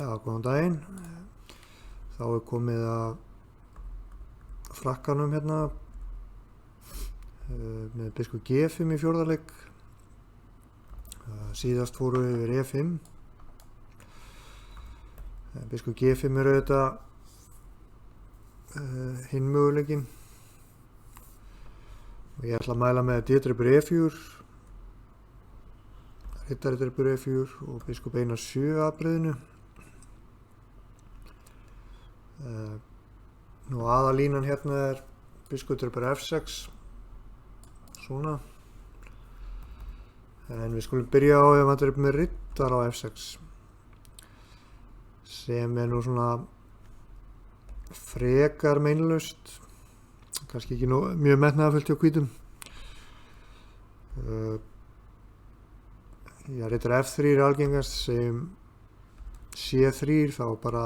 Já, góðan daginn. Þá komið að Frakkanum hérna með biskup G5 í fjórða leik. Síðast fóru við yfir E5. Biskup G5 er auðvitað hinn möguleikin. Og ég ætla að mæla með D-drepur E4, riddari-drepur E4 og biskup Einar 7 afbrigðinu. Nú aðalínan hérna er biskup drepur F6, svona. En við skulum byrja á ef hann drepur með riddar á F6, sem er nú svona frekar meinlaust, kannski ekki mjög metnaðarfullt hjá hvítum. Já, riddar F3 er algengast, sem C3 þá bara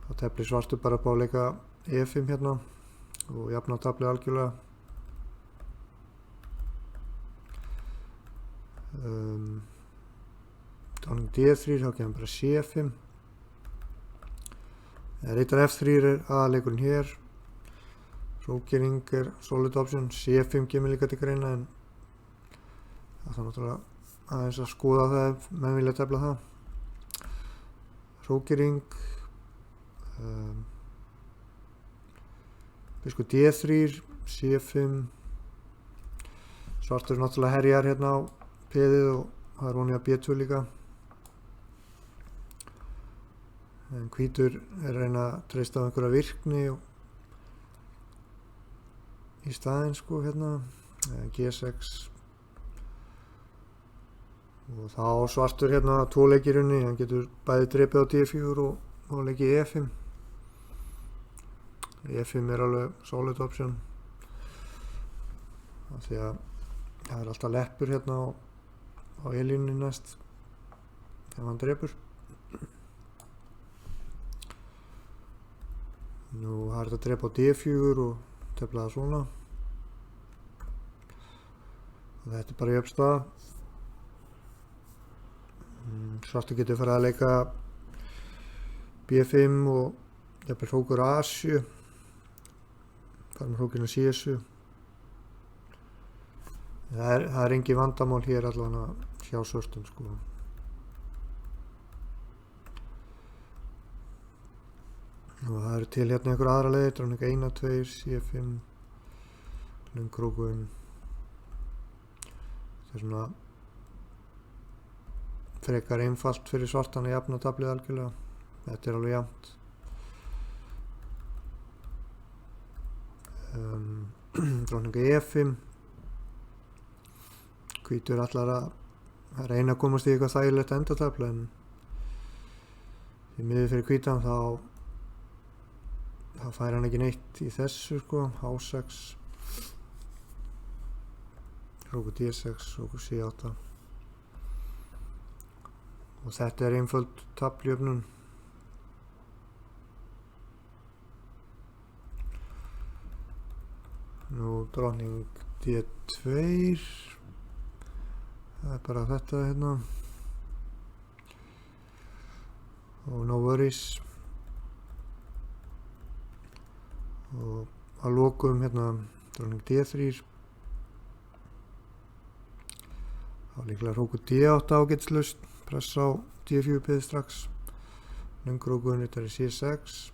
þá teflir svartur bara upp á að leika E5 hérna og jafna taflið algjörlega. Dánning D3 þá kemur bara C5. Riddar F3 er aðaleikurinn hér. Hrókering er solid option. C5 kemur líka til greina, en það þarf náttúrulega aðeins að skoða það ef menn vilja tefla það. Hrókering, biskup D3, C5. Svartur náttúrulega herjar hérna á peðið og það er vonið að B2 líka. En hvítur er að reyna að treysta á einhverja virkni í staðinn sko hérna. G6. Og þá svartur hérna 2 leikir unni, hann getur bæði drepið á D4 og leikið E5. E5 er alveg solid option. Því að það er alltaf leppur hérna á E-línunni næst ef hann drepur. Nú það er þetta að drepa á D4 og tefla það svona. Og þetta er bara jöfn staða. Svartur getur farið að leika B5 og jafnvel hrókur A7. Fara með hrókinu C7. Það er engin vandamál hér allavega hjá svörtum sko. Og það eru til hérna einhver aðra leiðir, dánning 1, 2, C5, lungkrókun. Það er svona frekar einfalt fyrir svartan að jafna taflið algjörlega. Þetta er alveg jafnt. Dánning E5. Hvítur ætlar að reyna að komast í eitthvað þægilegt endatafla, en því miður fyrir hvítan þá fær hann ekki neitt í þessu sko. H6, hrókur D6, hrókur C8. Og þetta er einföld tafljöfnun. Nú dánning D2. Það er bara þetta hérna. Og no worries. Og að lokum hérna dánning D3. Þá líklega hrókur D8 ágætslaust. Pressa á D4 peðið strax. Lungkrókun riddari C6.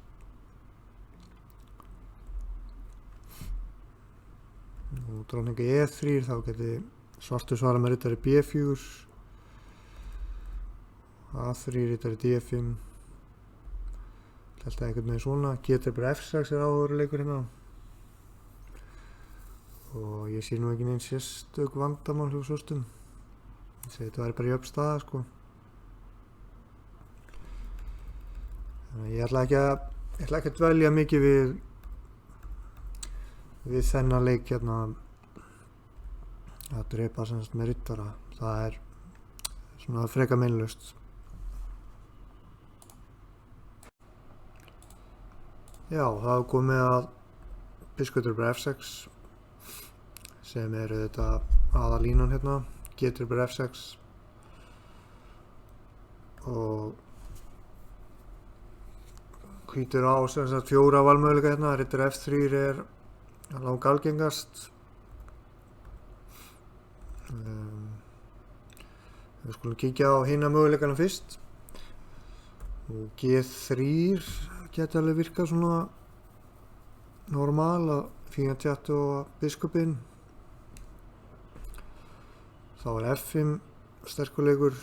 Og dánning E3 þá geti svartur svara með riddari B4. A3 riddari D5. Þetta einhvern veginn svona. G-drepur F6 er áhugaleikur hérna. Og ég sé nú ekki neins sérstök vandamál hjá svörstum. Þetta væri bara jöfn staða sko. Þannig að ég ætla ekki að dvelja mikið við þennan leik hérna að drepa semst með riddara. Það er svona frekar meinlaust. Já, það er komið að biskup drepur F6, sem er þetta aðalínan hérna. G drepur F6 og hvítur á sem sagt 4 valmöguleika hérna. Riddari F3 er langalgengast. Við skulum kíkja á hina möguleikana fyrst. Og G3 geti alveg virkað svona normal að Fianchetto og biskupinn. Þá er F5 sterkuleikur.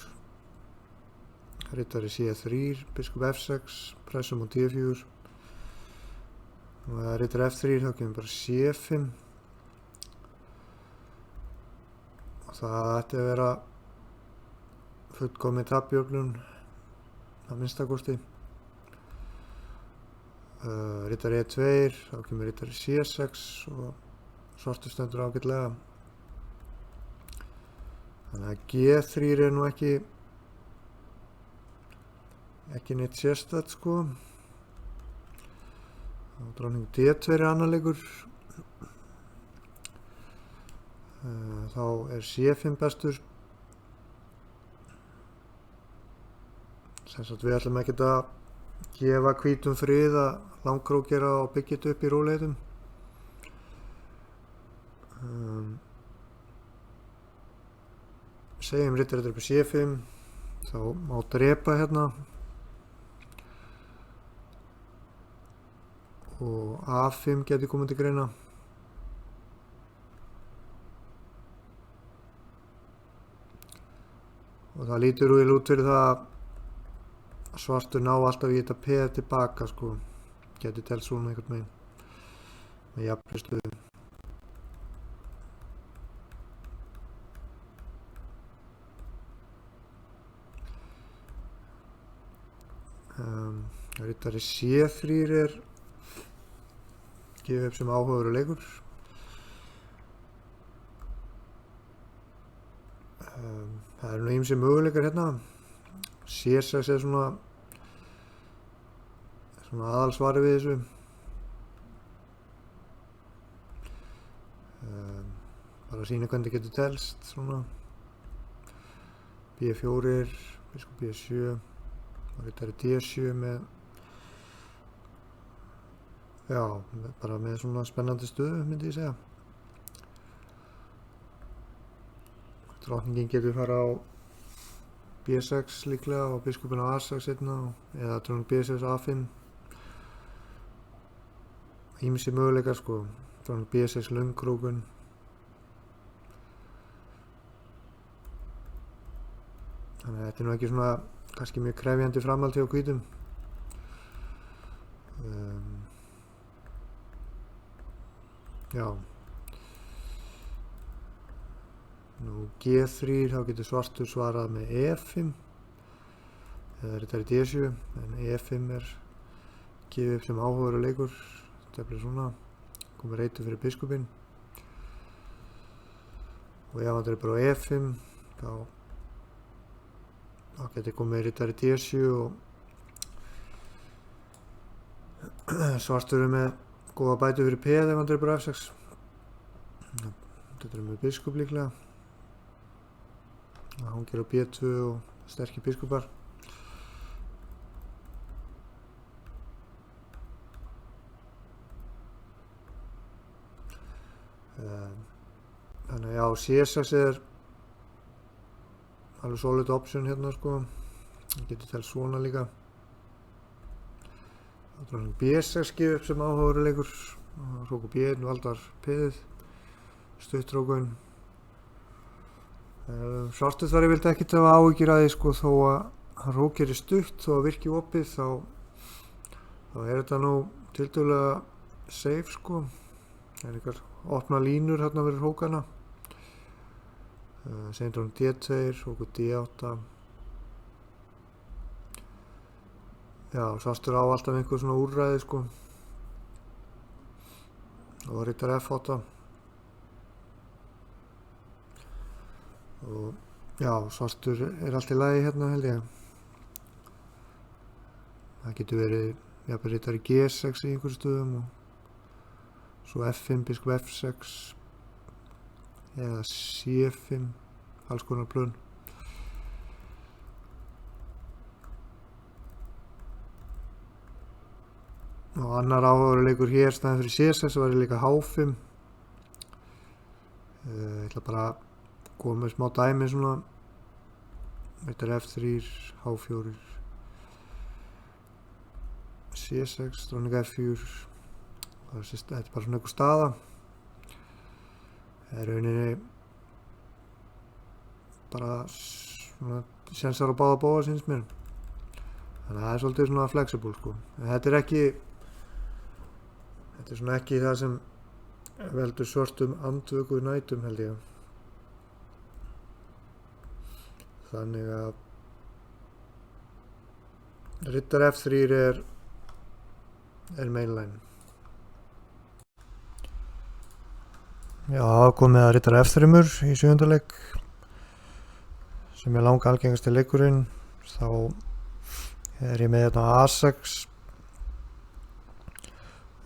Riddari C3, biskup F6, pressum á D4. Og það er riddari F3, þá kemur bara C5. Og það ætti að vera fullkomin tapjöflun að minnstakosti. Riddari E2, þá kemur riddari C6 og svartur stendur ágætlega. Þannig að G3 er nú ekki neitt sérstætt sko. Og dróning D2 er annar leikur. Þá er C5 bestur. Sem sagt við ætlum ekkert að gefa hvítum frið að langkrókera og byggja þetta upp í róleitum. Segjum riddari drepa C5, þá má drepa hérna. Og A5 geti komið til greina. Og það lítur vel út fyrir það að svartur ná alltaf í þetta peð tilbaka sko. Geti telt svona einhvern veginn með jafnri stöðu. Riddari C3 er gefið upp sem áhugaverður leikur. Það eru nú ýmsir möguleikar hérna. C6 er svona aðalsvari við þessu. Bara að sýna hvernig það getur telst svona. B4, biskup B7 og riddari D7 með bara með svona spennandi stöðu myndi ég segja. Drottningin getur fara á B6 líklega og biskupinn á A6 einna eða dróning B6 A5. Ýmsir möguleikar sko. Dróning B6 löngkrókun. Þannig að þetta er nú ekki svona kannski mjög krefjandi framhald hjá hvítum. Nú G3, þá getur svartur svarað með E5 eða riddari D7, en E5 er gefið upp sem áhugaverður leikur. Þetta er svona, komið reitur fyrir biskupinn. Og ef hann drepur á E5, þá getur komið riddari D7 og svartur er með góða bætu fyrir peð ef hann drepur á F6. Þetta er með biskup líklega. Það hangir á B2 og sterkir biskupar. Þannig að C6 er alveg solid option hérna sko. Það getur telt svona líka. Dróning B6 gefið upp sem áhugaverður leikur. Hróku B1 valdar peðið. Stuttrókun. Svartur þar ég vildi ekkert hafa áhyggjur að því sko, þó að hann rókir stutt og virki opið þá er þetta nú tiltölulega safe sko. Það er einhver opna línur hérna fyrir rókana. Segjum dróning D2, róku D8. Svartur á alltaf einhver svona úrræði sko. Og riddari F8. Og svartur er allt í lagi hérna held ég. Það getur verið jafnvel riddari G6 í einhverjum stöðum og svo F5, biskup F6 eða C5, alls konar plön. og annar áhugaleikur hér staðinn fyrir C6 var líka H5. Ég ætla bara að koma með smá dæmi svona. Þetta er F3, H4, C6, dróning F4. Þetta er bara svona einhver staða. Það er rauninni bara svona sénsar á báða bóða syns mér. Þannig að það er svolítið svona flexible sko. En þetta er svona ekki það sem veldur svörtum andvöku nætum held ég. Þannig að riddar F3 er mainline. Já, komið að riddar F3 í 7. leik sem er langa algengasti leikurinn. Þá er ég með hérna A6.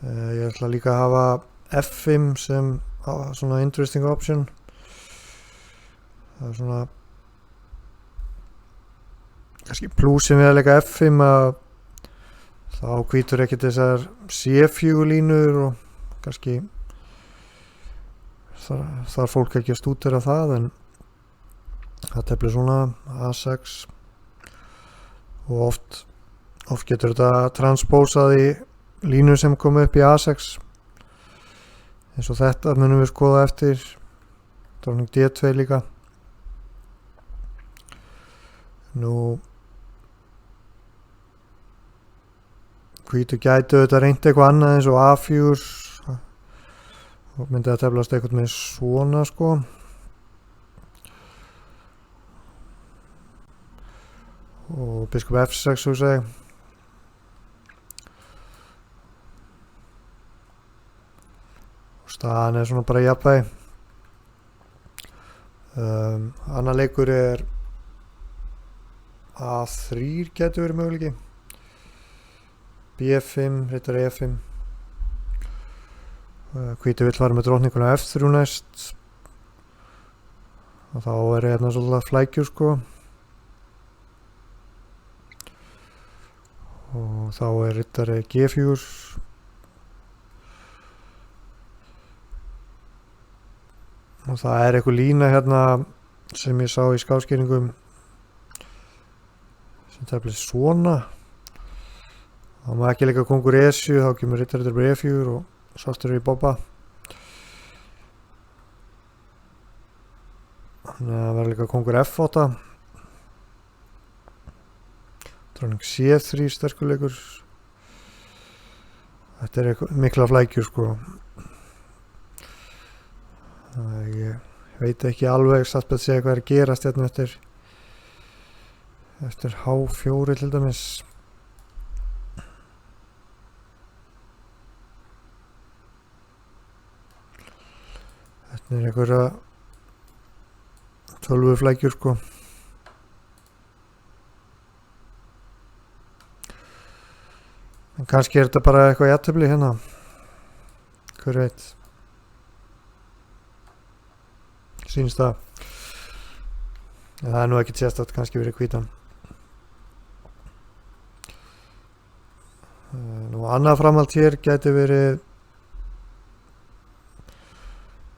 Ég ætla líka að hafa F5 sem svona interesting option. Það er svona kannski plúsin við að leika F5 að þá hvítur ekki þessar C4 línur og kannski þarf fólk ekki að stúdera það, en það teflir svona A6 og oft getur þetta transpósað í línu sem kom upp í A6 eins og þetta munum við skoða eftir. Dróning D2 líka. Nú hvítur gætu þetta reynt eitthvað annað eins og A4 og myndi að teflast eitthvað með svona sko. Og biskup F6 hugsa ég. Og staðan er svona bara jafnvægi. Annar leikur er A3 getur verið möguleiki. B5, riddar E5. Hvítur vill fara með drottninguna F3 næst. Og þá er hérna svolítið flækjur sko. Og þá er riddari G4. Og það er eitthvað lína hérna sem ég sá í skáskýringum sem teflir svona. Þá má ekki leika kongur E7, þá kemur riddari E4 og svartur í bobba. Þannig að það verður líka kongur F8. Dróning C3 sterkuleikur. Þetta er mikla flækjur sko. Ég veit ekki alveg satt að segja hvað er að gerast hérna eftir H4 til dæmis. Þetta er einhverja 12 flækjur sko. En kannski er þetta bara eitthvað jafntefli hérna. Hver veit. Sýnist það. En það er nú ekki sérstakt kannski verið hvítan. Nú annað framhald hér gæti verið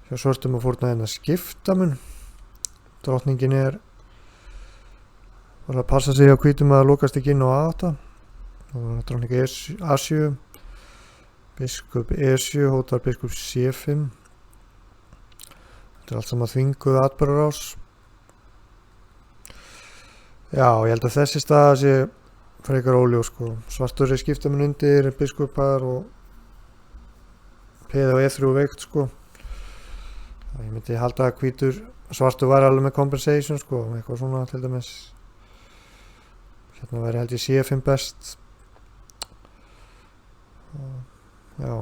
hjá svörtum að fórna hérna skiptamun. Drottningin er bara að passa sig á hvítum að lokast ekki inn á A8. Og dróning A7. Biskup E7 hótar biskup C5. Þetta er allt saman þvinguð atburðarás. Já, ég held að þessi staða sé frekar óljós sko. Svartur er skiptamun undir biskupar og P og E3 veikt sko. Ég myndi halda að hvítur svartur var alveg með compensation sko, eitthvað svona til dæmis. Hérna væri held ég C5 best. Já.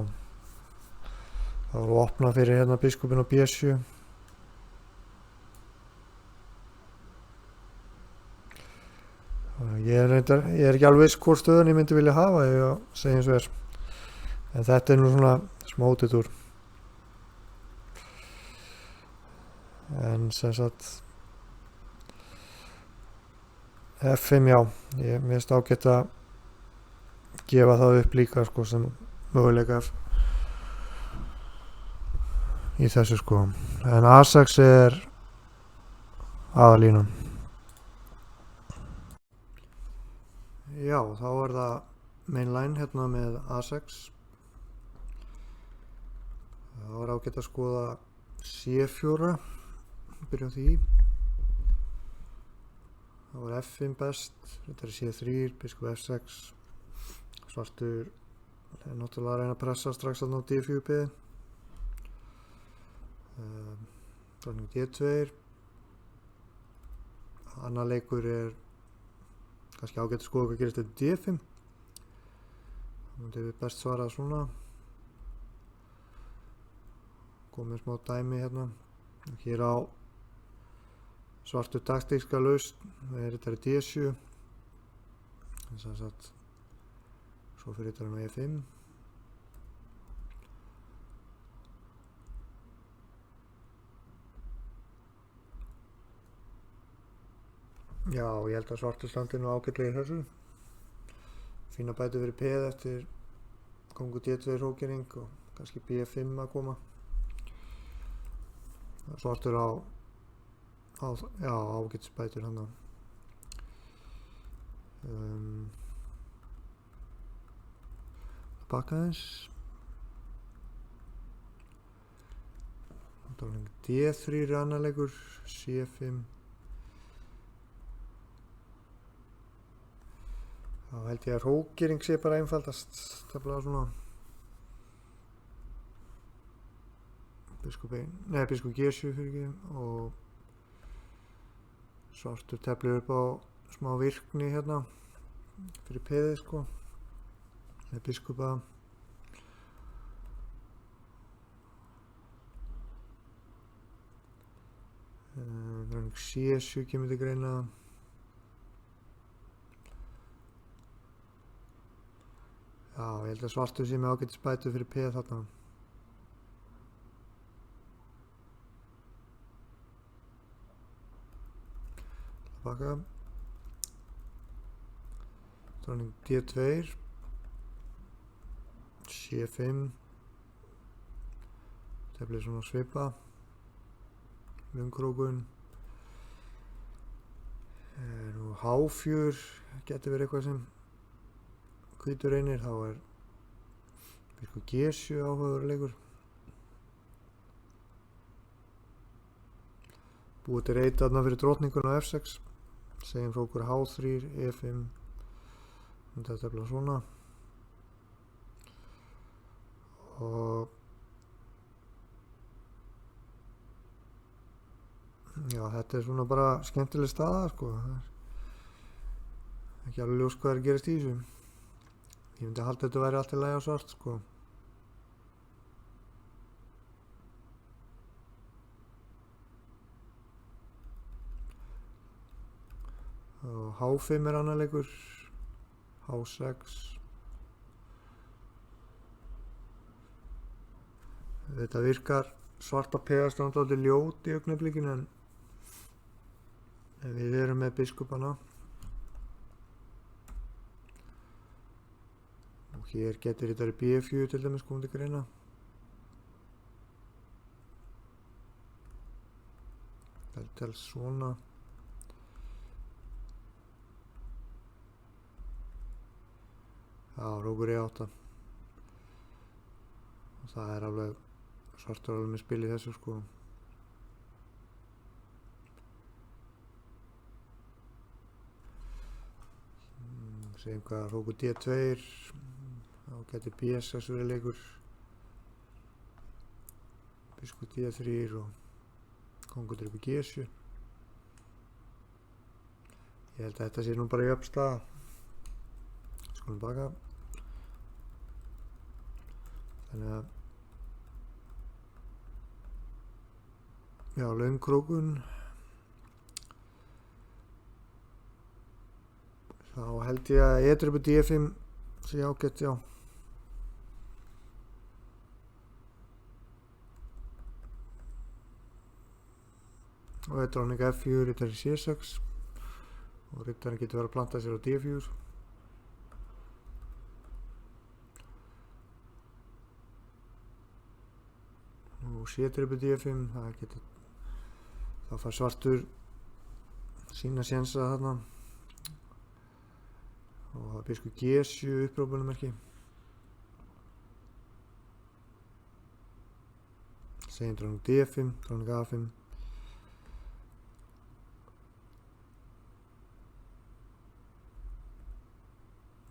Það voru opnað fyrir hérna biskupin og B7. Ég er ekki alveg viss hvort stöðun ég myndi vilja hafa ef ég segja eins og er. En þetta er nú svona smótið úr. En sem sagt F5 já, mér finnst ágætt að gefa það upp líka sko, sem möguleikar í þessu sko. En A6 er aðalínan. Já, þá er það mainline hérna með A6. Það var ágætt að skoða C4, byrja á því. Það var F5 best, þetta er C3, biskup F6, svartur er náttúrulega að reyna að pressa strax að ná D4 piði. Drótning D2. Annar leikur er kannski ágætt að skoða hvað gerist eftir D5. Það myndi við best svarað svona. Komið smá dæmi hérna. Hér á svartur taktíska lausn, þetta er D7. Þess að svo fyrir þetta með E5. Já, ég held að svartur standi nú ágætlega í þessu. Fína bæti fyrir peð eftir kongu D2 hrókering og kannski B5 að koma. Svartur á ágætis bætur hann. Baka þess. D3 er annar leikur, C5. Þá held ég að hrókering sé bara einfaldast. Tefnilega svona biskup G7 fyrir ekki og svartur teflir upp á smá virkni hérna fyrir peðið sko með biskupa. C7 kemur til greina. Já, ég held að svartur sé með ágætis bætu fyrir peð þarna. Baka. Drótning D2. C5. Teflir svona svipa. Lungkrókun. Nú H4 getur verið eitthvað sem hvítur reynir, þá er biskup G7 áhugaður leikur. Búið til reit þarna fyrir drótningun á F6. Segjum frá okkur H3, E5. Þetta er bara svona. Og já, þetta er svona bara skemmtileg staða sko. Það er ekki alveg ljós hvað er að gerast í þessu. Ég myndi að halda þetta væri allt í lagi á svart sko. Og H5 er annar leikur. H6. Þetta virkar svarta peðast náttúrulega ljót í augnablikinu en við erum með biskupana. Og hér getur þetta B4 til dæmis komið til greina. Þetta er svona. Já, rókur E8. Og það er alveg svartur alveg með spil í þessu sko. Segjum hvað rókur D2. Þá getur B6 verið leikur. Biskup D3 og kongur upp í G7. Ég held að þetta sé nú bara jöfn staða. Skulum baka. Þannig að já, lungkrókun. Þá held ég að E3 D5 sé ágætt, já. Og drótning F4, riddari C6 og riddarinn getur verið að planta sér á D4. og C-triple D5, þá fær svartur sína sénsa þarna og það er biskup G7 upprópunarmerki. Segjum dróning D5, dróning A5.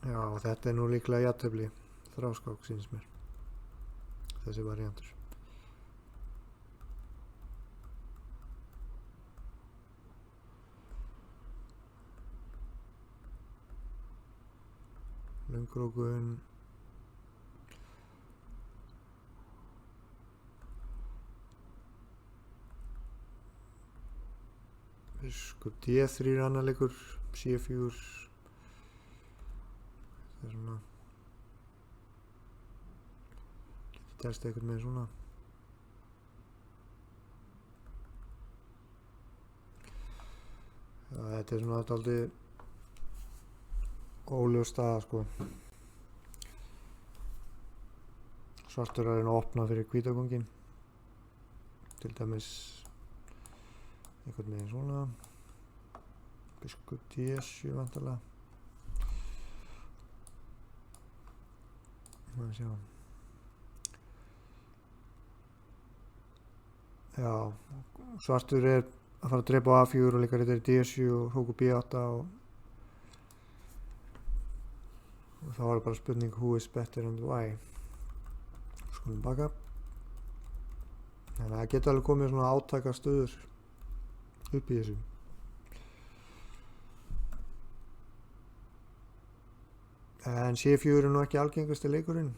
Já, þetta er nú líklega jafntefli þráskák sýnist mér, þessi variantur. Löngrókun. Biskup D3 annar leikur, C4. Það er svona, getur testa eitthvað með svona. Já, þetta er svona dálítið óljós staða sko. Svartur er að reyna að opna fyrir hvítakónginn, til dæmis eitthvað með svona, biskup D7 vantarlega. Má sjá. Já, svartur er að fara að drepa á A4 og líka þetta er D7 og hrókur B8 og þá er bara spurning who is better and why. Skulum baka. Þannig að það geta alveg komið svona átakastöður upp í þessu. En C4 er nú ekki algengasti leikurinn.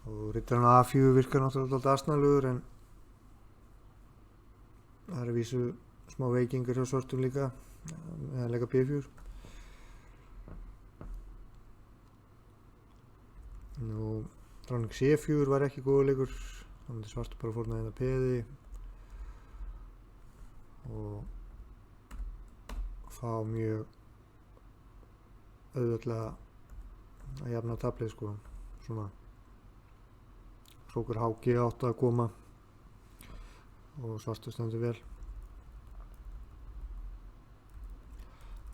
Og rittarinn á A4 virkar náttúrulega alltaf asnalegur en það er að vísu smá veikingar hjá svörtum líka eða leika B4. Nú, dróning C4 var ekki góður leikur, þá myndi svartur bara fórna hérna peði og fá mjög auðveldlega að jafna tablið sko, svona. Hrókur H-G8 að koma og svartur stendur vel.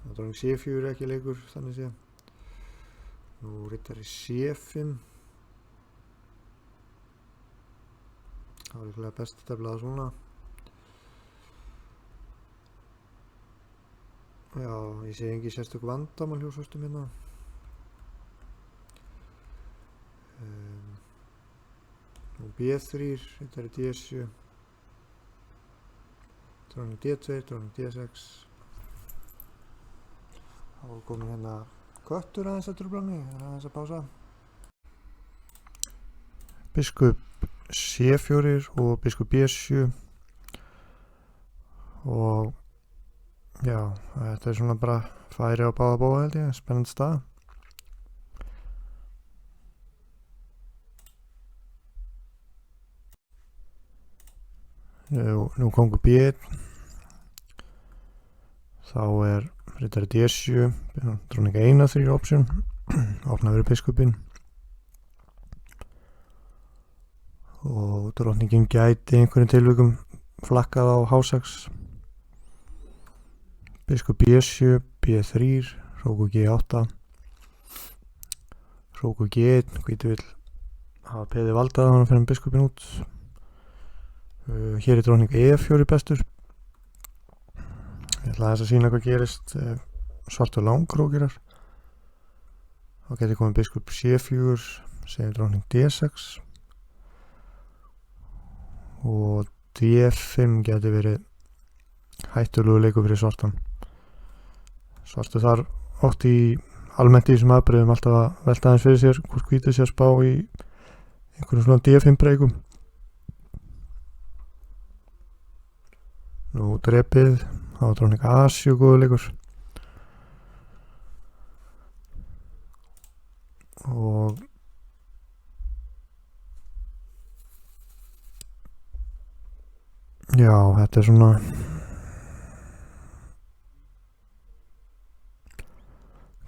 Dróning C4 er ekki leikur þannig séð. Nú rittari C5. Það var líklega best að tefla það svona. Já, ég sé engi sérstök vandamál hjá svörstum hérna. Nú B3, þetta er D7, dróning D2, dróning D6. Þá er komin hérna köttur aðeins að truflanni, aðeins að pása. Biskup C4 og biskup B7 og já, þetta er svona bara færi á báða bóða held ég, spennandi stað. Nú kongur B1, þá er rittari D7, dróning 1-3 option, opna fyrir biskupinn og dróningin gæti í einhverjum tilvikum flakkað á H6, biskup B7, B3, hrókur G8, hrókur G1, hvíti vill hafa peði valdað þannig fyrir biskupinn út. Hér er dróning E4 bestur. Ég ætla aðeins að sýna hvað gerist svartur langkrókirar. Þá geti komið biskup C4, segjum dróning D6 og D5 geti verið hættulegu leikur fyrir svartan. Svartur þar oft almennt í þessum aðbreyðum alltaf að velta aðeins fyrir sér hvort hvítið sé að spá í einhverjum svona D5 breykum. Nú drepið, þá er dróning A7 góður leikur. Og Já, þetta svona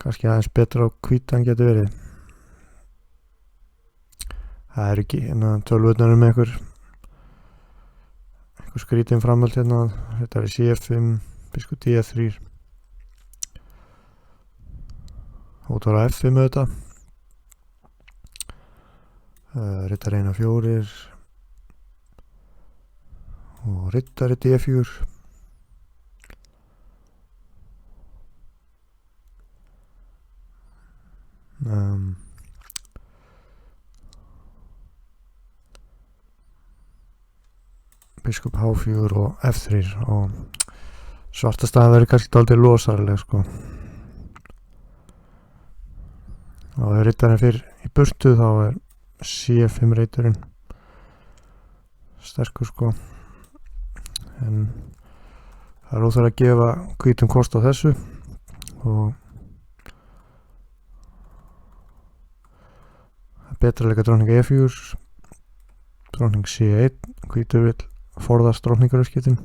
kannski aðeins betra á hvítan getur verið. Það ekki tölvurnar með einhver skrítin framhald þetta CF5 Bisco D3 Ótara F5 þetta Rittari 1-4 og Rittari D4 Biskup H4 og F3 og svartastafan verður kannski dálítið losarleg sko. Og ef rittarinn fyrir í burtu þá C5 reiturinn sterkur sko, en það óþarf að gefa hvítum kost á þessu og betra að leika drótning E4, drótning C1, hvítur vill forðast drótningaröskiptin,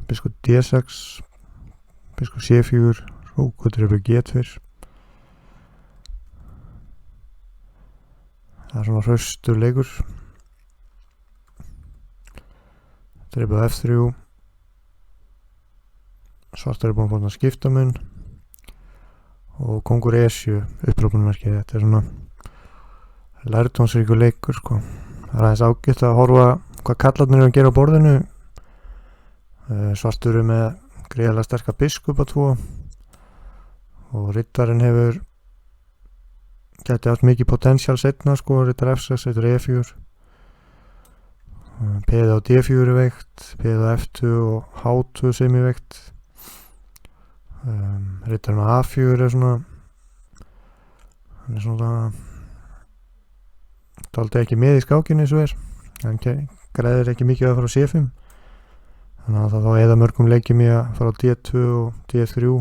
biskup D6, biskup C4, húkur yfir G2. Það svona hraustur leikur. Dreipið F3, svartar búin að skipta mun og kongur E7 upprópunarmerkið. Þetta svona lærdómsríkur leikur sko. Það aðeins ágætt að horfa hvað kallarnir að gera á borðinu. Svartur með gríðarlega sterka biskupa 2 og rittarinn gæti haft mikið potential setna sko, rittar F6, rittar E4, peði á D4 veikt, peði á F2 og H2 semi veikt, rittarinn á A4 hann svona dálítið ekki með í skákinni eins og hann græðir ekki mikið að fara á C5, þannig að það þá eða mörgum leikjum í að fara á D2 og D3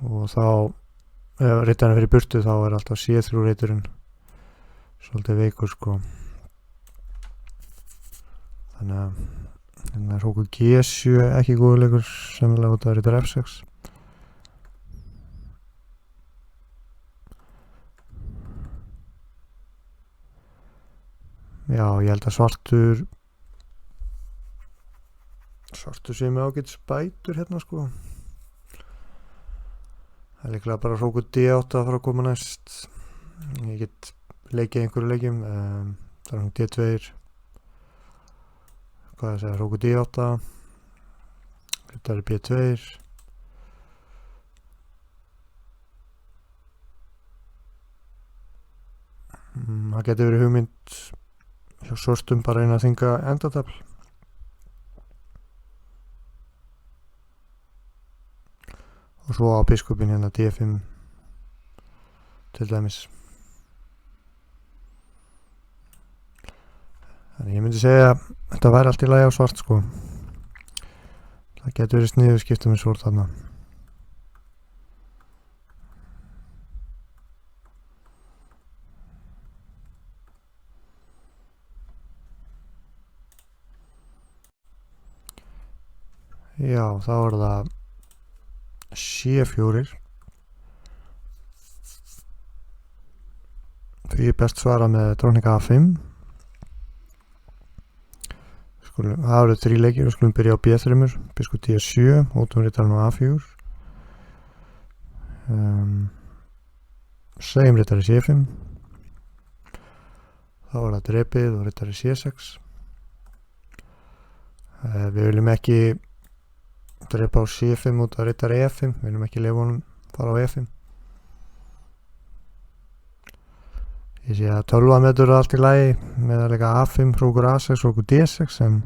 og þá ef rittarinn fyrir burtu þá alltaf C3 reiturinn svolítið veikur sko. Þannig að hrókur G7 ekki góður leikur sennilega út af rittar F6. Já, ég held að svartur sé með ágætis bætur hérna sko. Það líklega bara hrókur D8 að fara að koma næst. Ég get leikið einhverju leikjum. Það er D2. Hvað er það? Hrókur D8. Þetta er B2. Það getur verið hugmynd hjá svörstum bara að þynga endatafl. Og svo á biskupin hérna D5 til dæmis. Þannig ég myndi segja að þetta væri allt í lagi á svart sko. Það getur verið sniðugt skipta með svort þarna. Já, þá það C4. Því best svara með drótning A5. Það eru 3 leikir og skulum byrja á B3, biskup D7, ótum rittarinn á A4. Segjum rittari C5. Þá það drepið og rittari C6. Við viljum ekki drepa á C5 út af rittar E5, við viljum ekki leyfa honum fara á E5. Ég sé að tölvametur allt í lagi með að leika A5, hrókur A6, hrókur D6, en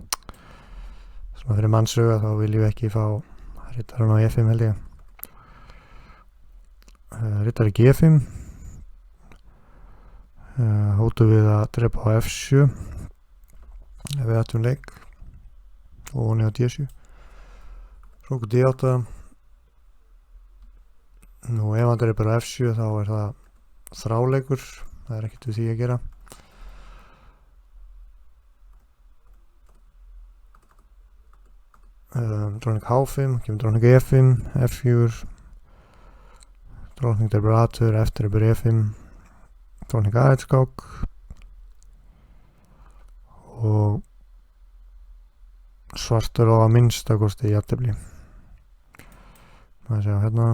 svona fyrir mannsöga þá viljum við ekki fá rittarinn á E5 held ég. Rittari G5, hótu við að drepa á F7 ef við ættum leik og honi á D7. Hrókur D8. Nú ef hann drepur á F7 þá það þráleikur, það ekkert við því að gera. dróning H5, kemur dróning E5, F4, dróning drepur A2, F drepur E5, dróning A1 skák og svartur á að minnstakosti jafntefli. Maður sjá hérna,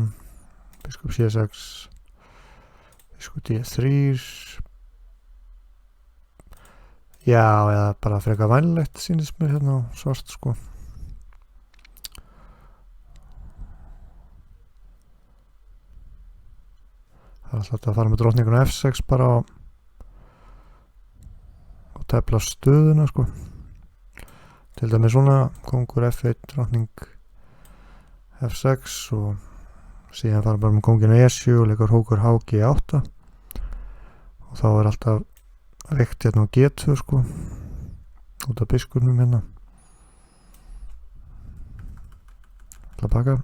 biskup C6, biskup D3, já, eða bara frekar vænlegt sýnist mér hérna á svart sko. Það er alltaf að fara með drottninguna F6 bara og tefla stöðuna sko. Til dæmis svona kongur F1, drottning F6 og síðan fara bara með konginu E7 og leikur hókur H8 og þá er alltaf veikt hérna á G2 sko út af biskurnum hérna. Það baka.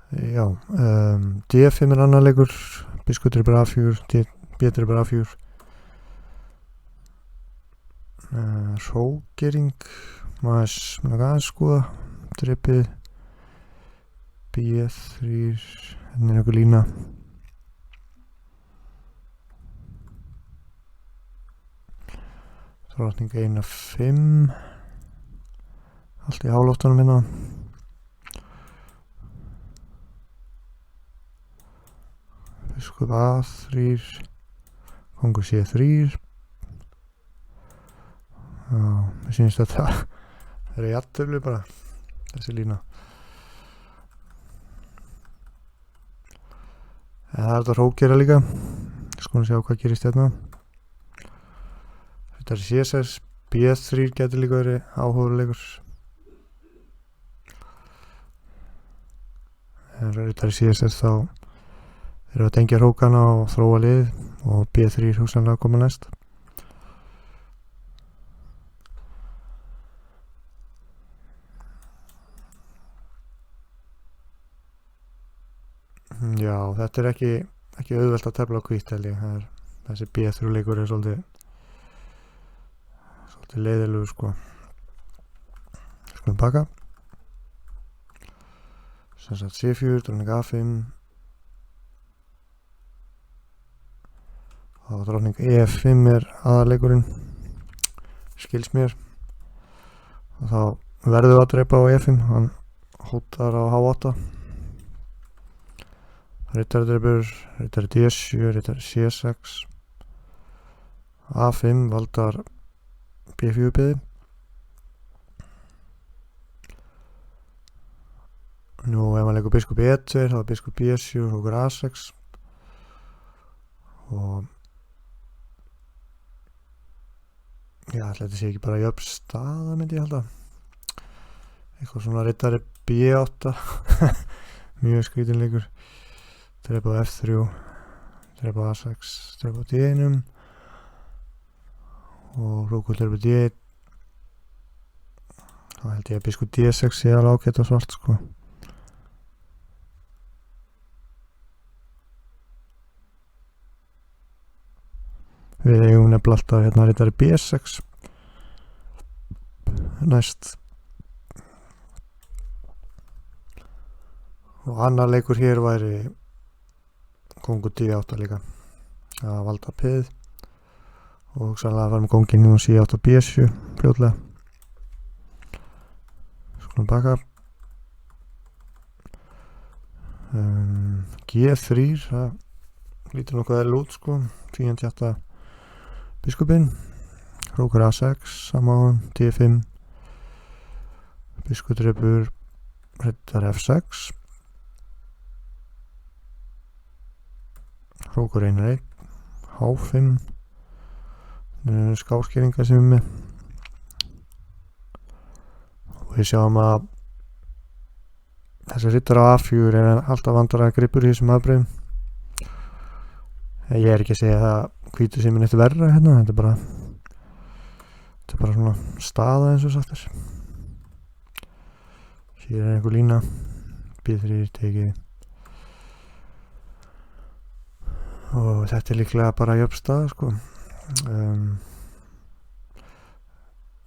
Já, D5 er annar leikur, biskup drepur A4, B drepur A4, hrókering, maður aðeins skoða, drepið, B3, hérna er einhver lína, drottning 1-5, allt í hálóftunum hérna. Biskup A3, kongur C3. Já, mér sýnist að það er jafntefli bara, þessi lína. En það er þetta hrókera líka. Skoðum sjá hvað gerist hérna. Þetta er C6, B3 getur líka verið áhugaleikur. En þetta er C6 þá erum við að tengja hrókana og þróa lið og B3 hugsanlega að koma næst. Já, þetta er ekki auðvelt að tefla á hvítt held ég. Þessi B3 leikur er svolítið leiðilegur sko. Skulum baka. Sem sagt C4, drótning A5 og drótning E5 er aðarleikurinn, skils mér, og þá verðum við að drepa á E5, hann hótar á H8, rittari drepur, rittari D7, rittari C6, A5 valdar B4 byði, nú ef maður leikur biskup E2 þá er biskup B7 og hókur A6 og já, þetta sé ekki bara jöfn staða myndi ég halda. Eitthvað svona rittari B8 mjög skrítin leikur. Drepa á F3, drepa á A6, drepa á D1 og hrókur drepa D1. Þá held ég að biskup D6 sé alveg ágætt á svart sko. Við eigum nefnilega alltaf hérna rittari B6 næst og annar leikur hér væri kongur D8 líka að valda pið og sannlega að fara með kongin nú C8 B7 fljótlega. Skulum baka. G3 það lítur nokkuð eðlilega út sko, fínt hjarta biskupinn, hrókur A6 saman, D5, biskup drepur, rittari F6, hrókur 1-1, H5, skáskeringar sem við með og við sjáum að þessi rittari á A4 er alltaf vandræða gripur í þessum afbrigðum. Ég er ekki að segja það hvítu sem er neitt verra hérna, þetta er bara svona staða eins og sagt er. Hér er einhver lína, B3 tekið og þetta er líklega bara jöfn staða sko.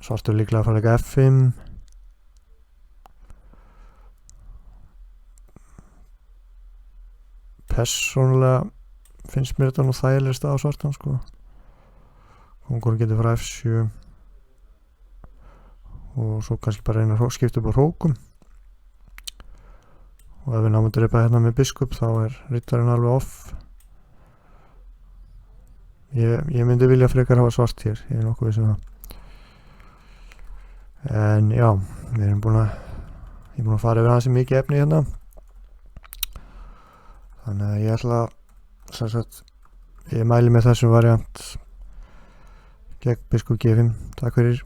Svartur líklega að fara leika F5. Persónulega finnst mér þetta nú þægilegst á svartan sko. Kóngurinn getur fara F7 og svo kannski bara reyna að skipta upp á hrókum. Og ef við náum að drepa hérna með biskup þá rittarinn alveg off. Ég myndi vilja frekar hafa svart hér, ég nokkuð viss það. En já, ég er búin að fara yfir aðeins mikið efni hérna. Þannig að ég ætla ég mæli með þessum variant gegn biskup G5. Takk fyrir.